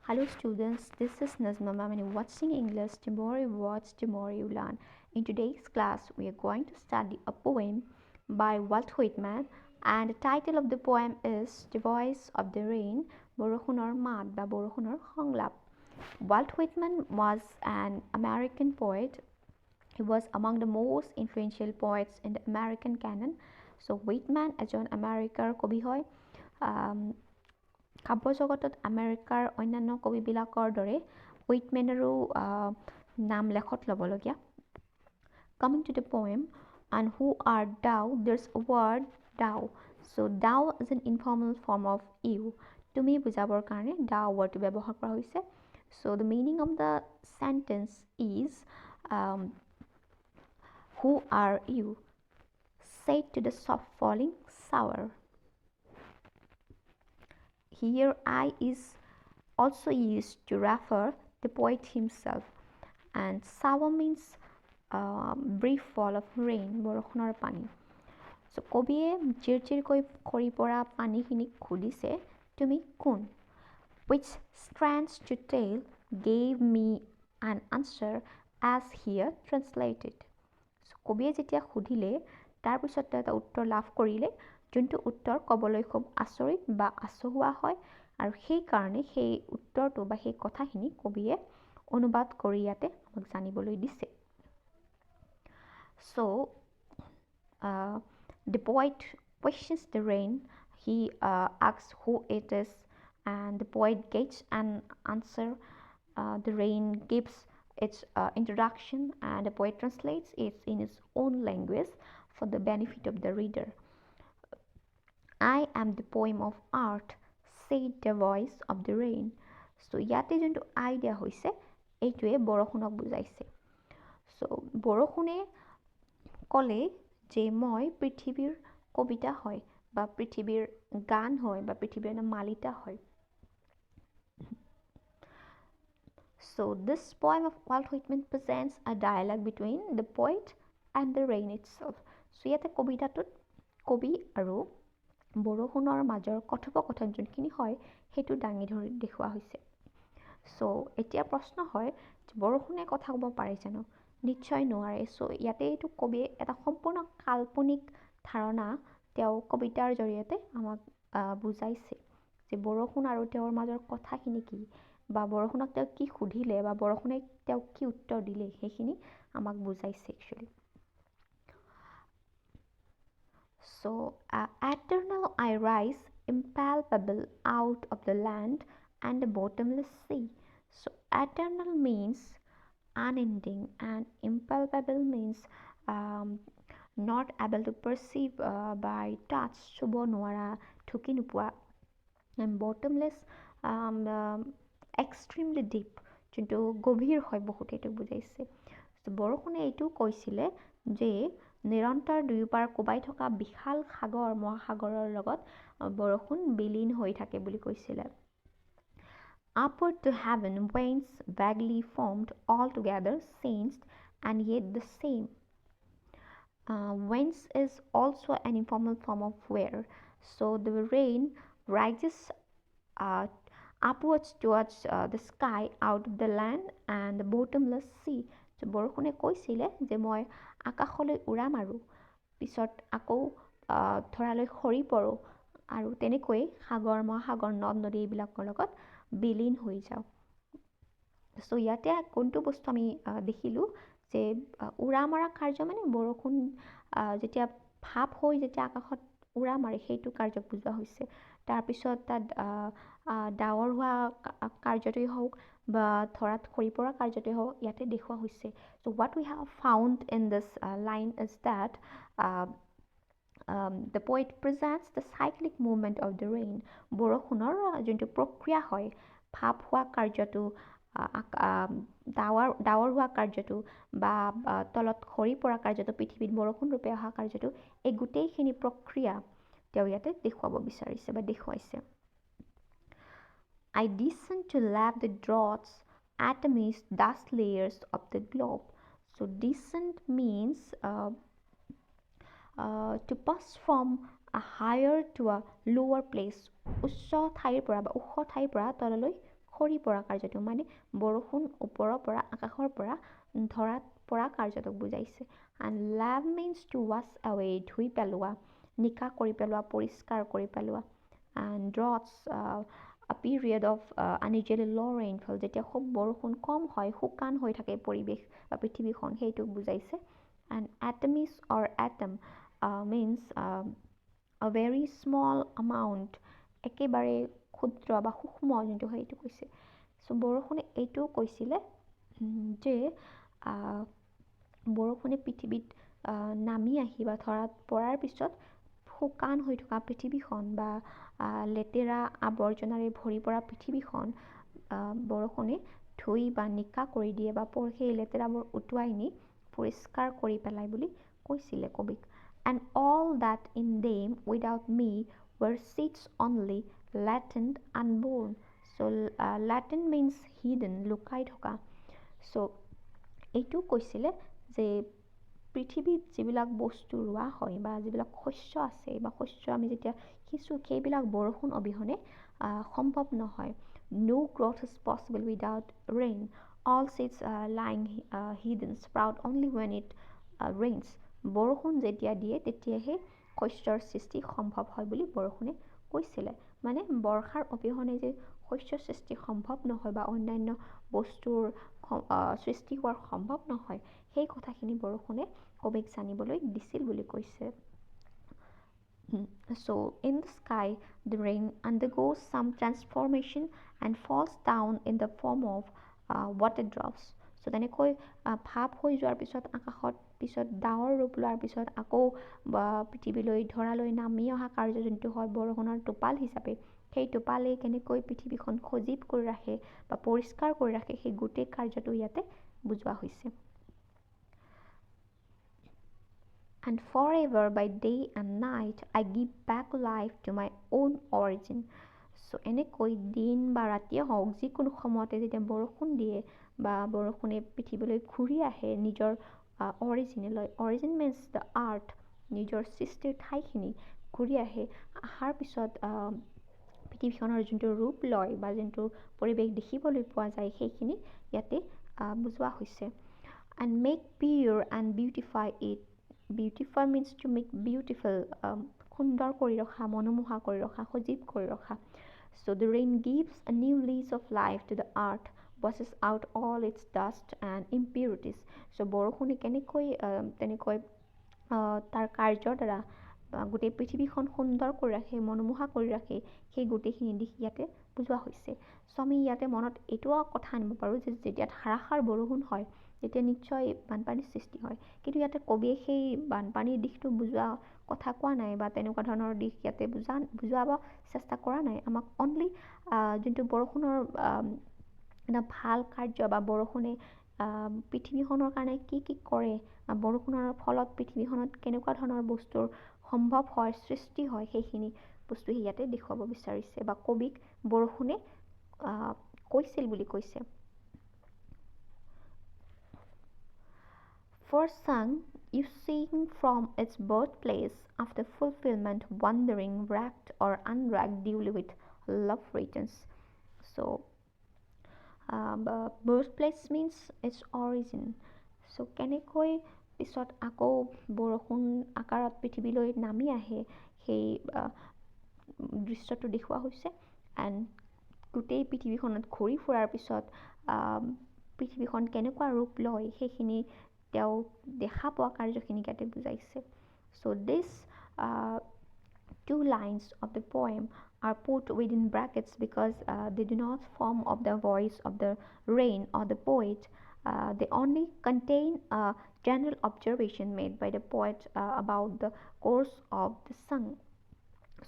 Hello students, this is Nazma ma'am and watching English. Tomorrow you watch, tomorrow you learn. In today's class, we are going to study a poem by Walt Whitman, and the title of the poem is The Voice of the Rain, Borokhunor Maat ba Borokhunor Songlap. Walt Whitman was an American poet. He was among the most influential poets in the American canon. So Whitman এজন আমেৰিকাৰ কবি হয়। কাব্য জগতত আমেৰিকাৰ অন্যান্য কবিবিলাকৰ দৰে হুইটমেনৰো নাম লেখত ল'বলগীয়া। Coming to the poem, and who are thou? There's a word thou. So thou is an informal form of you. তুমি বুজাবৰ কাৰণে thou wordটো ব্যৱহাৰ কৰা হৈছে। So the meaning of the sentence is who are you? Said to the soft falling shower. Here I is also used to refer the poet himself, and shower means brief fall of rain, বৰষুণৰ পানী। So কবিয়ে জিৰজিৰকৈ খৰি পৰা পানীখিনিক সুধিছে তুমি কোন? Which strands to tell gave me an answer as here translated. So কবিয়ে যেতিয়া সুধিলে তাৰপিছত এটা উত্তৰ লাভ কৰিলে, যোনটো উত্তৰ ক'বলৈ খুব আচৰিত বা আচহুৱা হয়, আৰু সেইকাৰণে সেই উত্তৰটো বা সেই কথাখিনি কবিয়ে অনুবাদ কৰি ইয়াতে আমাক জানিবলৈ দিছে। So the poet questions the rain. He asks who it is, and the poet gets an answer. The rain gives its introduction, and the poet translates it in his own language for the benefit of the reader. I am the poem of art, said the voice of the rain. So ইয়াতে যোনটো idea হৈছে এইটোৱে বৰষুণক বুজাইছে। So বৰষুণে ক'লে যে মই পৃথিৱীৰ কবিতা হয় বা পৃথিৱীৰ গান হয় বা পৃথিৱীৰ মালিতা হয়। So this poem of Walt Whitman presents a dialogue between the poet and the rain itself. So ইয়াতে কবিতাটোত কবি আৰু বৰষুণৰ মাজৰ কথোপকথন যোনখিনি হয় সেইটো দাঙি ধৰি দেখুওৱা হৈছে। So এতিয়া প্ৰশ্ন হয় বৰষুণে কথা ক'ব পাৰে জানো? নিশ্চয় নোৱাৰে। So ইয়াতে এইটো কবিয়ে এটা সম্পূৰ্ণ কাল্পনিক ধাৰণা তেওঁ কবিতাৰ জৰিয়তে আমাক বুজাইছে যে বৰষুণ আৰু তেওঁৰ মাজৰ কথাখিনি কি, বা বৰষুণক তেওঁ কি সুধিলে বা বৰষুণে তেওঁক কি উত্তৰ দিলে সেইখিনি আমাক বুজাইছে actually. So eternal I rise, impalpable out of the land and the bottomless sea. So eternal means unending, and impalpable means not able to perceive by touch, চুব নোৱাৰা, ঢুকি নোপোৱা, and bottomless extremely deep, যোনটো গভীৰ হয় বহুত, এইটো বুজাইছে। বৰষুণে এইটো কৈছিলে যে নিৰন্তৰ দুয়োপাৰ কোবাই থকা বিশাল সাগৰ মহাসাগৰৰ লগত বৰষুণ বিলীন হৈ থাকে বুলি কৈছিলে। Upward to heaven winds vaguely formed, altogether changed and yet the same. Winds is also an informal form of where. So the rain rises upwards towards the sky out of the land and the bottomless sea. So বৰষুণে কৈছিলে যে মই আকাশলৈ উৰা মাৰোঁ, পিছত আকৌ ধৰালৈ সৰি পৰোঁ, আৰু তেনেকৈ সাগৰ মহাসাগৰ নদ নদী এইবিলাকৰ লগত বিলীন হৈ যাওঁ। So ইয়াতে কোনটো বস্তু আমি দেখিলোঁ যে উৰা মৰা কাৰ্য মানে বৰষুণ যেতিয়া ভাপ হৈ যেতিয়া আকাশত উৰা মাৰে সেইটো কাৰ্যক বুজোৱা হৈছে। তাৰপিছত তাত ডাৱৰ হোৱা কাৰ্যটোৱেই হওক বা ধৰাত সৰি পৰা কাৰ্যটোৱেই হওক ইয়াতে দেখুওৱা হৈছে। So what we have found in this line is that the poet presents the cyclic movement of the rain. বৰষুণৰ যোনটো প্ৰক্ৰিয়া হয়, ভাপ হোৱা কাৰ্যটো, ডাৱৰ হোৱা কাৰ্যটো বা তলত সৰি পৰা কাৰ্যটো, পৃথিৱীত বৰষুণ ৰূপে অহা কাৰ্যটো, এই গোটেইখিনি প্ৰক্ৰিয়া তেওঁ ইয়াতে দেখুৱাব বিচাৰিছে বা দেখুৱাইছে। I descend to lap the draughts atomies dust layers of the globe. So descent means to pass from a higher to a lower place. উচ্চ ঠাইৰ পৰা বা ওখ ঠাইৰ পৰা তললৈ সৰি পৰা কাৰ্যটো মানে বৰষুণ ওপৰৰ পৰা আকাশৰ পৰা ধৰাত পৰা কাৰ্যটোক বুজাইছে and lave means to wash away ধুই পেলোৱা নিকা কৰি পেলোৱা পৰিষ্কাৰ কৰি পেলোৱা and droughts a period of unusually low rainfall যেতিয়া খুব বৰষুণ কম হয় শুকান হৈ থাকে পৰিৱেশ বা পৃথিৱীখন সেইটোক বুজাইছে and atoms or atom means a very small amount একেবাৰে ক্ষুদ্ৰ বা সূক্ষ্ম যোনটো সেইটো কৈছে চ' বৰষুণে এইটোও কৈছিলে যে বৰষুণে পৃথিৱীত নামি আহি বা ধৰাত পৰাৰ পিছত শুকান হৈ থকা পৃথিৱীখন বা লেতেৰা আৱৰ্জনাৰে ভৰি পৰা পৃথিৱীখন বৰষুণে ধুই বা নিকা কৰি দিয়ে বা সেই লেতেৰাবোৰ উটুৱাই নি পৰিষ্কাৰ কৰি পেলাই বুলি কৈছিলে কবিক and all that in them without me were seeds only latent unborn so latent means hidden লুকাই থকা so এইটো কৈছিলে যে পৃথিৱীত যিবিলাক বস্তু ৰোৱা হয় বা যিবিলাক শস্য আছে বা শস্য আমি যেতিয়া সিঁচো সেইবিলাক বৰষুণ অবিহনে সম্ভৱ নহয় no growth is possible without rain all seeds lying hidden sprout only when it rains বৰষুণ যেতিয়া দিয়ে তেতিয়াহে শস্যৰ সৃষ্টি সম্ভৱ হয় বুলি বৰষুণে কৈছিলে মানে বৰ্ষাৰ অবিহনে যে শস্য সৃষ্টি সম্ভৱ নহয় বা অন্যান্য বস্তুৰ সৃষ্টি হোৱাৰ সম্ভৱ নহয় সেই কথাখিনি বৰষুণে কবিক জানিবলৈ দিছিল বুলি কৈছে So in the sky the rain undergoes some transformation and falls down in the form of water drops so তেনেকৈ ভাপ হৈ যোৱাৰ পিছত আকাশত পিছত ডাৱৰ ৰূপ লোৱাৰ পিছত আকৌ পৃথিৱীলৈ ধৰালৈ নামি অহা কাৰ্য যোনটো হয় বৰষুণৰ টোপাল হিচাপে সেই টোপালে কেনেকৈ পৃথিৱীখন সজীৱ কৰি ৰাখে বা পৰিষ্কাৰ কৰি ৰাখে সেই গোটেই কাৰ্যটো ইয়াতে বুজোৱা হৈছে And forever by day and night I give back life to my own origin so এনেকৈ দিন বা ৰাতিয়ে হওক যিকোনো সময়তে যেতিয়া বৰষুণ দিয়ে বা বৰষুণে পৃথিৱীলৈ ঘূৰি আহে নিজৰ অৰিজিনলৈ অৰিজিন মিন্স দ্য আৰ্থ নিজৰ সৃষ্টিৰ ঠাইখিনি ঘূৰি আহে অহাৰ পিছত পৃথিৱীখনৰ যোনটো ৰূপ লয় বা যোনটো পৰিৱেশ দেখিবলৈ পোৱা যায় সেইখিনি ইয়াতে বুজোৱা হৈছে and make pure and beautify it beautify means to make beautiful সুন্দৰ কৰি ৰখা মনোমোহা কৰি ৰখা সজীৱ কৰি ৰখা so the rain gives a new lease of life to the earth washes out all its dust and impurities so বৰষুণে কেনেকৈ তেনেকৈ তাৰ কাৰ্যৰ দ্বাৰা গোটেই পৃথিৱীখন সুন্দৰ কৰি ৰাখে মনোমোহা কৰি ৰাখে সেই গোটেইখিনি দিশ ইয়াতে বুজোৱা হৈছে চ' আমি ইয়াতে মনত এইটোও কথা আনিব পাৰোঁ যে যেতিয়া ধাৰাসাৰ বৰষুণ হয় তেতিয়া নিশ্চয় বানপানীৰ সৃষ্টি হয় কিন্তু ইয়াতে কবিয়ে সেই বানপানীৰ দিশটো বুজোৱা কথা কোৱা নাই বা তেনেকুৱা ধৰণৰ দিশ ইয়াতে বুজোৱাব চেষ্টা কৰা নাই আমাক অনলি যোনটো বৰষুণৰ এটা ভাল কাৰ্য বা বৰষুণে পৃথিৱীখনৰ কাৰণে কি কৰে বৰষুণৰ ফলত পৃথিৱীখনত কেনেকুৱা ধৰণৰ বস্তুৰ সম্ভৱ হয় সৃষ্টি হয় সেইখিনি বস্তু ইয়াতে দেখুৱাব বিচাৰিছে বা কবিক বৰষুণে কৈছিল বুলি কৈছে For song, you sing from its birthplace after fulfillment, wandering, racked or unracked, duly with love returns. So, birthplace means its origin. So, কেনেকৈ পিছত আকৌ বৰষুণ আকাৰত পৃথিৱীলৈ নামি আহে সেই দৃশ্যটো দেখুওৱা হৈছে এণ্ড গোটেই পৃথিৱীখনত ঘূৰি ফুৰাৰ পিছত পৃথিৱীখন কেনেকুৱা ৰূপ লয় সেইখিনি তেওঁ দেখা পোৱা কাৰ্যখিনি ইয়াতে বুজাইছে so this two lines of the poem are put within brackets because they do not form of the voice of the rain or the poet they only contain a general observation made by the poet about the course of the sun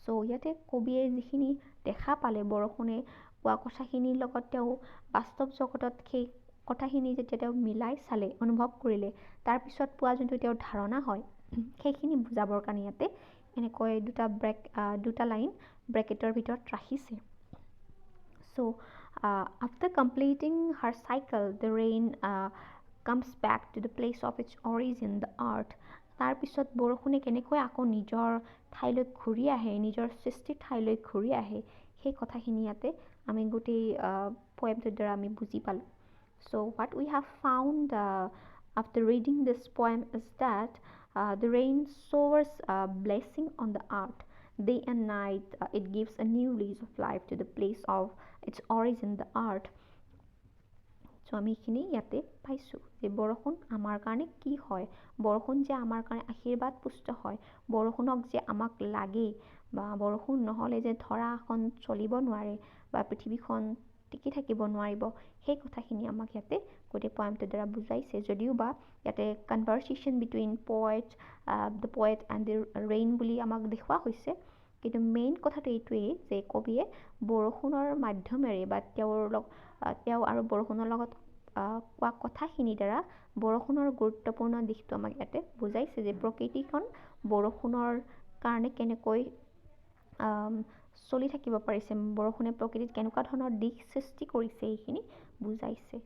so ইয়াতে কবিয়ে যিখিনি দেখা পালে বৰষুণে কোৱা কথাখিনিৰ লগত তেওঁ বাস্তৱ জগতত সেই কথাখিনি যেতিয়া তেওঁ মিলাই চালে অনুভৱ কৰিলে তাৰ পিছত পোৱা যোনটো তেওঁৰ ধাৰণা হয় সেইখিনি বুজাবৰ কাৰণে ইয়াতে এনেকৈ দুটা লাইন ব্ৰেকেটৰ ভিতৰত ৰাখিছে so after completing her cycle the rain comes back to the place of its origin the earth তাৰ পিছত বৰষুণে কেনেকৈ আকৌ নিজৰ ঠাইলৈ ঘূৰি আহে নিজৰ সৃষ্টিৰ ঠাইলৈ ঘূৰি আহে সেই কথাখিনি ইয়াতে আমি গোটেই পয়েমটোৰ দ্বাৰা আমি বুজি পালোঁ so what we have found after reading this poem is that the rain showers a blessing on the earth day and night it gives a new lease of life to the place of its origin the earth so আমি এইখিনি ইয়াতে পাইছোঁ যে বৰষুণ আমাৰ কাৰণে কি হয় বৰষুণ যে আমাৰ কাৰণে আশীৰ্বাদ পুষ্ট হয় বৰষুণক যে আমাক লাগে বা বৰষুণ নহ'লে যে ধৰাখন চলিব নোৱাৰে বা পৃথিৱীখন টিকি থাকিব নোৱাৰিব সেই কথাখিনি আমাক ইয়াতে গোটেই পয়েমটোৰ দ্বাৰা বুজাইছে যদিও বা ইয়াতে conversation between the poet and the rain বুলি আমাক দেখুওৱা হৈছে কিন্তু মেইন কথাটো এইটোৱেই যে কবিয়ে বৰষুণৰ মাধ্যমেৰে বা তেওঁ আৰু বৰষুণৰ লগত কোৱা কথাখিনিৰ দ্বাৰা বৰষুণৰ গুৰুত্বপূৰ্ণ দিশটো আমাক ইয়াতে বুজাইছে যে প্ৰকৃতিখন বৰষুণৰ কাৰণে কেনেকৈ চলি থাকিব পাৰিছে বৰষুণে প্ৰকৃতিত কেনেকুৱা ধৰণৰ দিশ সৃষ্টি কৰিছে এইখিনি বুজাইছে